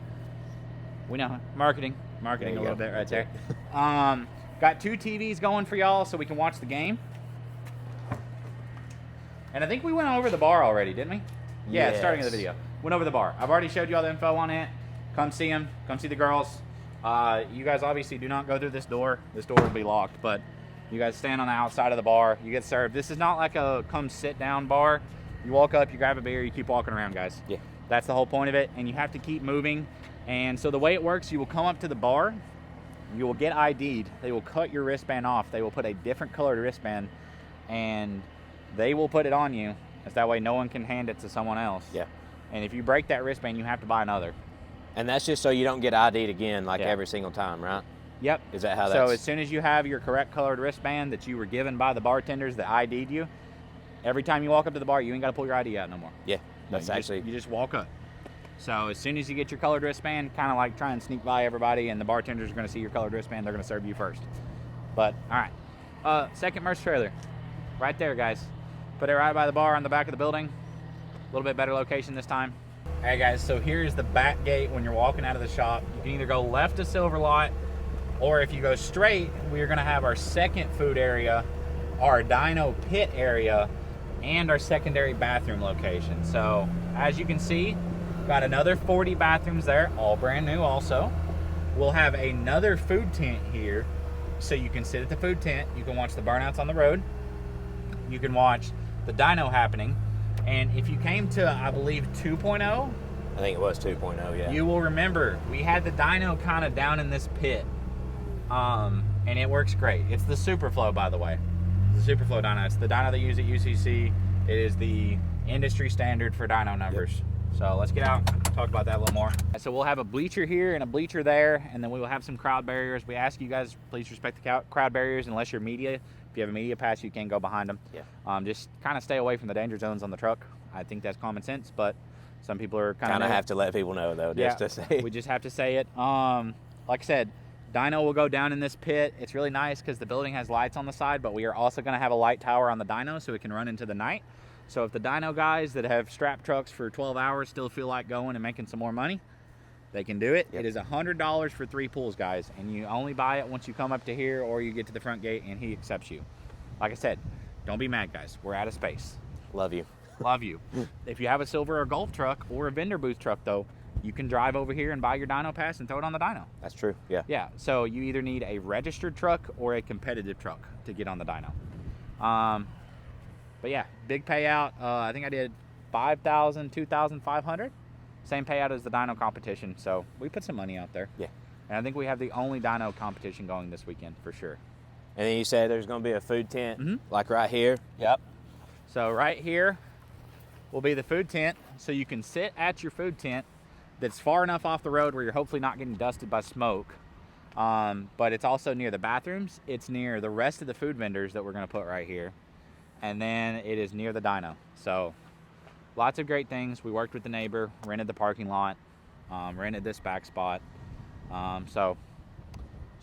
A: We know, marketing a little bit right there. Got 2 TVs going for y'all so we can watch the game. And I think we went over the bar already, didn't we? Yeah,
C: Yes.
A: starting of the video. Went over the bar. I've already showed you all the info on it. Come see them. Come see the girls. You guys obviously do not go through this door. This door will be locked, but you guys stand on the outside of the bar. You get served. This is not like a come sit down bar. You walk up, you grab a beer, you keep walking around, guys.
C: Yeah.
A: That's the whole point of it, and you have to keep moving. And so the way it works, you will come up to the bar. You will get ID'd. They will cut your wristband off. They will put a different colored wristband, and they will put it on you. As that way no one can hand it to someone else.
C: Yeah.
A: And if you break that wristband, you have to buy another.
C: And that's just so you don't get ID'd again like
A: Yeah.
C: every single time, right?
A: Yep.
C: Is that how
A: So
C: that's...
A: as soon as you have your correct colored wristband that you were given by the bartenders that ID'd you, every time you walk up to the bar, you ain't got to pull your ID out no more.
C: Yeah, that's
A: you
C: actually...
A: you just walk up. So as soon as you get your colored wristband, kind of like try and sneak by everybody, and the bartenders are going to see your colored wristband. They're going to serve you first. But all right, second merch trailer, right there, guys. Put it right by the bar on the back of the building. A little bit better location this time. All right, guys. So here's the back gate when you're walking out of the shop. You can either go left to Silver Lot, or if you go straight, we're going to have our second food area, our dyno pit area, and our secondary bathroom location. So as you can see, got another 40 bathrooms there, all brand new also. We'll have another food tent here, so you can sit at the food tent. You can watch the burnouts on the road. You can watch the dyno happening. And if you came to, I believe, 2.0,
C: I think it was 2.0, yeah.
A: you will remember we had the dyno kind of down in this pit. And it works great. It's the Superflow, by the way. The Superflow dyno. It's the dyno they use at UCC. It is the industry standard for dyno numbers. Yep. So let's get out and talk about that a little more. So we'll have a bleacher here and a bleacher there, and then we will have some crowd barriers. We ask you guys, please respect the crowd barriers unless you're media. If you have a media pass, you can't go behind them. Yeah. Just kind of stay away from the danger zones on the truck. I think that's common sense, but some people are kind of
C: have to let people know, though, just to say.
A: We just have to say it. Like I said, dyno will go down in this pit. It's really nice because the building has lights on the side, but we are also going to have a light tower on the dyno so it can run into the night. So if the dyno guys that have strap trucks for 12 hours still feel like going and making some more money, they can do it. Yep. It is $100 for 3 pools, guys, and you only buy it once you come up to here or you get to the front gate and he accepts you. Like I said, don't be mad, guys. We're out of space.
C: Love you.
A: Love you. If you have a silver or golf truck or a vendor booth truck, though, you can drive over here and buy your dyno pass and throw it on the dyno.
C: That's true, yeah.
A: Yeah, so you either need a registered truck or a competitive truck to get on the dyno. But yeah, big payout. I think I did $5,000, $2,500. Same payout as the dyno competition, so we put some money out there.
C: Yeah.
A: And I think we have the only dyno competition going this weekend for sure.
C: And then you said there's going to be a food tent, like right here.
A: Yep. So right here will be the food tent, so you can sit at your food tent that's far enough off the road where you're hopefully not getting dusted by smoke. But it's also near the bathrooms. It's near the rest of the food vendors that we're going to put right here. And then it is near the dyno. So lots of great things. We worked with the neighbor, rented the parking lot, rented this back spot. So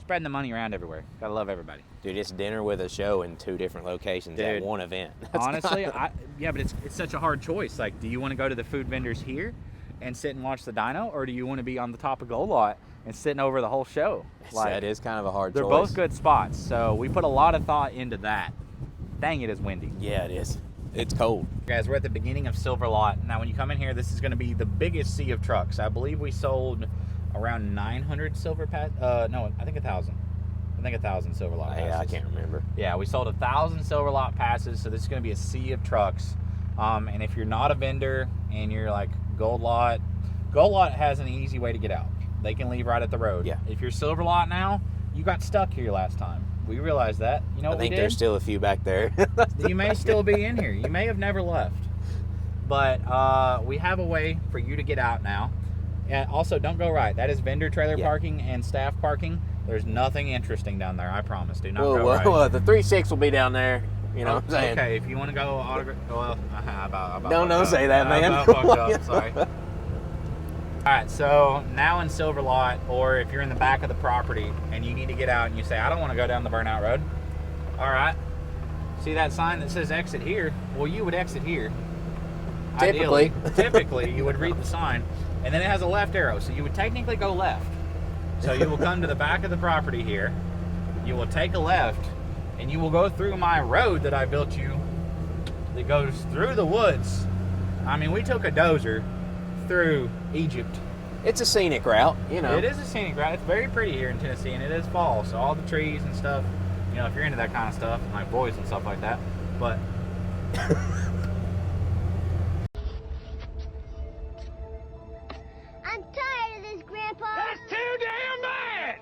A: spreading the money around everywhere. Gotta love everybody.
C: Dude, it's dinner with a show in 2 different locations at one event.
A: Honestly, yeah, but it's such a hard choice. Like, do you want to go to the food vendors here and sit and watch the dyno, or do you want to be on the top of Gold Lot and sitting over the whole show?
C: Like, that is kind of a hard choice.
A: They're both good spots, so we put a lot of thought into that. Dang, it is windy.
C: Yeah, it is. It's cold.
A: Guys, we're at the beginning of Silver Lot. Now, when you come in here, this is going to be the biggest sea of trucks. I believe we sold around 900 silver pass. No, I think 1,000. I think 1,000 silver lot passes.
C: Yeah, I can't remember.
A: Yeah, we sold 1,000 silver lot passes, so this is going to be a sea of trucks. And if you're not a vendor and you're like Gold Lot has an easy way to get out. They can leave right at the road.
C: Yeah.
A: If you're Silver Lot now, you got stuck here last time. We realized that. You know what we did?
C: I think there's still a few back there.
A: You may still be in here. You may have never left. But we have a way for you to get out now. And also, don't go right. That is vendor trailer parking and staff parking. There's nothing interesting down there, I promise. Do not go right.
C: Well, the 3.6 will be down there. You know what I'm saying?
A: Okay, if you want to go autograph... Well,
C: don't say that, man.
A: I fucked up, sorry. All right, so now in Silver Lot, or if you're in the back of the property and you need to get out and you say, I don't want to go down the Burnout Road. All right. See that sign that says exit here? Well, you would exit here.
C: Typically.
A: Typically, you would read the sign, and then it has a left arrow, so you would technically go left. So you will come to the back of the property here. You will take a left, and you will go through my road that I built you that goes through the woods. I mean, we took a dozer through Egypt.
C: It's a scenic route, you know.
A: It is a scenic route. It's very pretty here in Tennessee, and it is fall, so all the trees and stuff, you know, if you're into that kind of stuff, and like boys and stuff like that, but...
F: I'm tired of this, Grandpa.
G: That's too damn bad!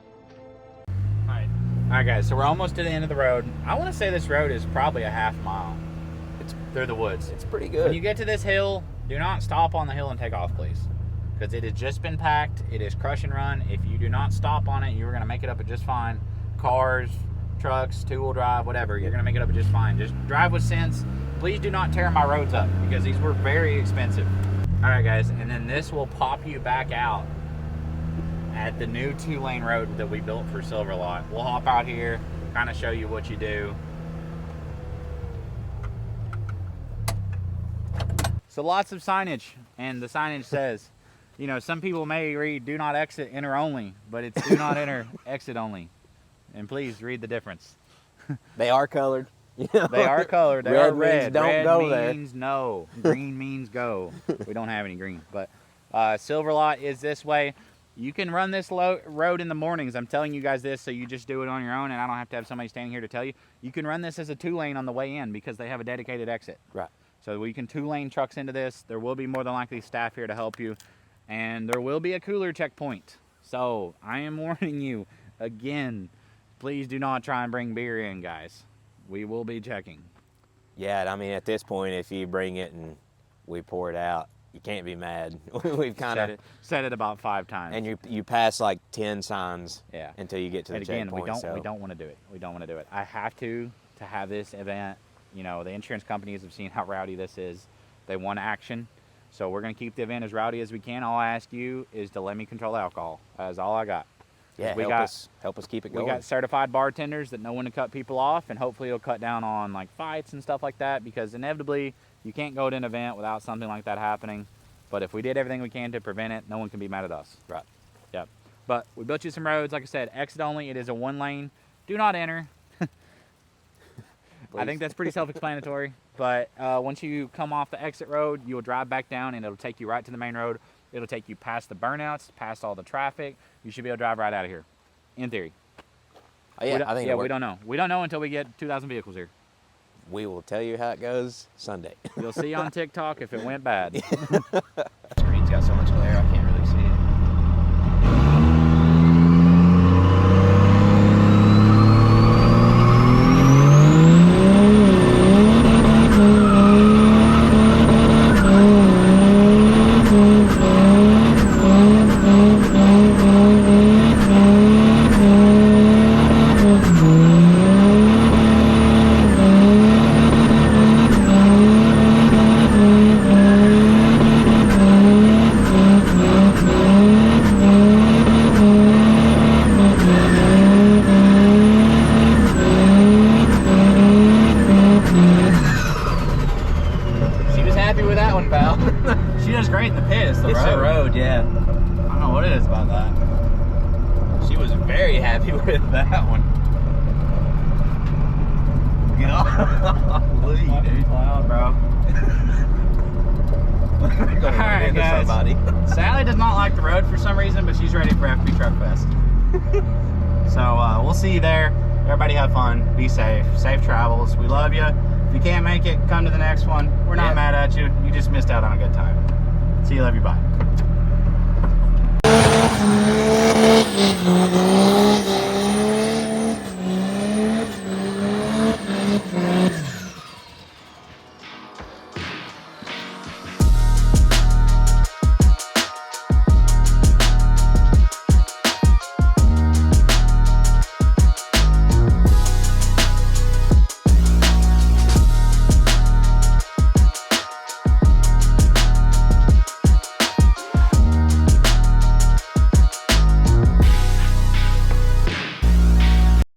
A: Alright, guys, so we're almost to the end of the road. I want to say this road is probably a half mile. It's through the woods.
C: It's pretty good.
A: When you get to this hill, do not stop on the hill and take off, please. Because it has just been packed. It is crush and run. If you do not stop on it, you're going to make it up just fine. Cars, trucks, two-wheel drive, whatever, you're going to make it up just fine. Just drive with sense. Please do not tear my roads up because these were very expensive. All right, guys, and then this will pop you back out at the new 2-lane road that we built for Silverlot. We'll hop out here, kind of show you what you do. So lots of signage, and the signage says, you know, some people may read "do not exit, enter only," but it's "do not enter, exit only." And please read the difference.
C: They are colored. You know?
A: They are colored. They
C: Red
A: are red.
C: means don't
A: Red
C: go there.
A: means no. Green means go. We don't have any green. But Silverlot is this way. You can run this road in the mornings. I'm telling you guys this so you just do it on your own, and I don't have to have somebody standing here to tell you. You can run this as a 2-lane on the way in because they have a dedicated exit.
C: Right.
A: So we can 2-lane trucks into this. There will be more than likely staff here to help you. And there will be a cooler checkpoint. So I am warning you again, please do not try and bring beer in, guys. We will be checking.
C: Yeah, I mean, at this point, if you bring it and we pour it out, you can't be mad. We've kind of
A: said it about 5 times.
C: And you pass like 10 signs.
A: Yeah.
C: Until you get to the
A: and again,
C: checkpoint.
A: we don't want to do it. We don't want to do it. I have to have this event. You know, the insurance companies have seen how rowdy this is. They want action. So we're going to keep the event as rowdy as we can. All I ask you is to let me control alcohol. That's all I got.
C: Yeah, help us keep it going.
A: We got certified bartenders that know when to cut people off, and hopefully it'll cut down on like fights and stuff like that, because inevitably you can't go to an event without something like that happening. But if we did everything we can to prevent it, no one can be mad at us.
C: Right.
A: Yep. But we built you some roads. Like I said, exit only. It is a 1-lane. Do not enter. I think that's pretty self-explanatory. But once you come off the exit road, you will drive back down, and it'll take you right to the main road. It'll take you past the burnouts, past all the traffic. You should be able to drive right out of here, in theory.
C: Oh, yeah, I think
A: we don't know. We don't know until we get 2,000 vehicles here.
C: We will tell you how it goes Sunday.
A: You'll see on TikTok if it went bad.
B: Screen's got so much glare, I can't really see it.
A: She does great in the pit. It's the road.
C: Yeah.
A: I don't know what it is about that.
C: She was very happy with that one.
A: Golly, dude. Loud, bro. All right, guys. Sally does not like the road for some reason, but she's ready for FP Truck Fest. So we'll see you there. Everybody have fun. Be safe. Safe travels. We love you. If you can't make it, come to the next one. We're not mad at you. You just missed out on a good time. See you. Love you. Bye.